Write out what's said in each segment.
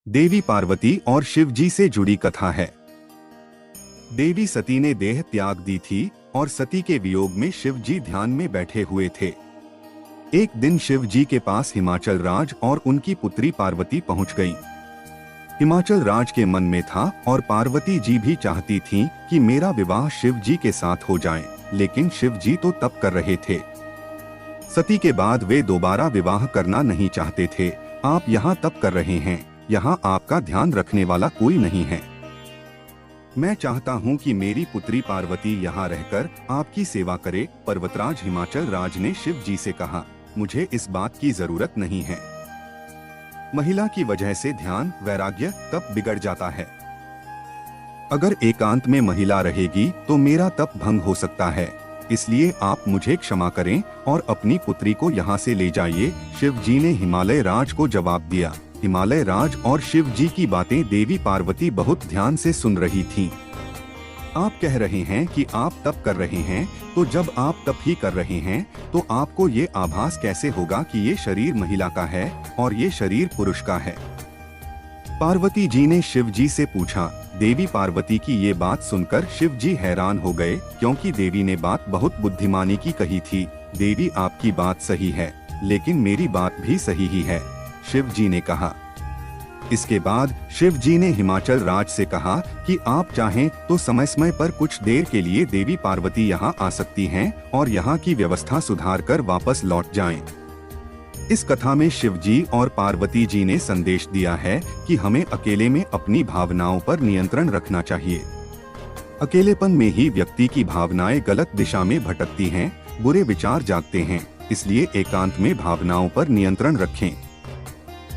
देवी पार्वती और शिव जी से जुड़ी कथा है। देवी सती ने देह त्याग दी थी और सती के वियोग में शिव जी ध्यान में बैठे हुए थे। एक दिन शिव जी के पास हिमाचल राज और उनकी पुत्री पार्वती पहुंच गईं। हिमाचल राज के मन में था और पार्वती जी भी चाहती थीं कि मेरा विवाह शिव जी के साथ हो जाए, लेकिन शिव जी तो तप कर रहे थे। सती के बाद वे दोबारा विवाह करना नहीं चाहते थे। आप यहाँ तप कर रहे हैं, यहाँ आपका ध्यान रखने वाला कोई नहीं है। मैं चाहता हूँ कि मेरी पुत्री पार्वती यहाँ रहकर आपकी सेवा करे। पर्वतराज हिमाचल राज ने शिव जी से कहा, मुझे इस बात की जरूरत नहीं है। महिला की वजह से ध्यान, वैराग्य, तप बिगड़ जाता है। अगर एकांत में महिला रहेगी तो मेरा तप भंग हो सकता है, इसलिए आप मुझे क्षमा करें और अपनी पुत्री को यहाँ से ले जाइए। शिव जी ने हिमालय राज को जवाब दिया। हिमालय राज और शिव जी की बातें देवी पार्वती बहुत ध्यान से सुन रही थीं। आप कह रहे हैं कि आप तप कर रहे हैं, तो जब आप तप ही कर रहे हैं तो आपको ये आभास कैसे होगा कि ये शरीर महिला का है और ये शरीर पुरुष का है? पार्वती जी ने शिव जी से पूछा। देवी पार्वती की ये बात सुनकर शिव जी हैरान हो गए, क्योंकि देवी ने बात बहुत बुद्धिमानी की कही थी। देवी, आपकी बात सही है, लेकिन मेरी बात भी सही ही है, शिव जी ने कहा। इसके बाद शिव जी ने हिमाचल राज से कहा कि आप चाहें तो समय समय पर कुछ देर के लिए देवी पार्वती यहाँ आ सकती हैं और यहाँ की व्यवस्था सुधार कर वापस लौट जाएं। इस कथा में शिव जी और पार्वती जी ने संदेश दिया है कि हमें अकेले में अपनी भावनाओं पर नियंत्रण रखना चाहिए। अकेलेपन में ही व्यक्ति की भावनाएं गलत दिशा में भटकती हैं, बुरे विचार जागते हैं, इसलिए एकांत में भावनाओं पर नियंत्रण रखें।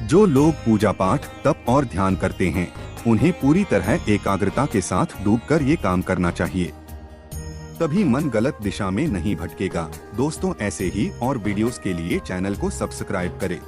जो लोग पूजा पाठ, तप और ध्यान करते हैं, उन्हें पूरी तरह एकाग्रता के साथ डूबकर ये काम करना चाहिए, तभी मन गलत दिशा में नहीं भटकेगा। दोस्तों, ऐसे ही और वीडियोस के लिए चैनल को सब्सक्राइब करें।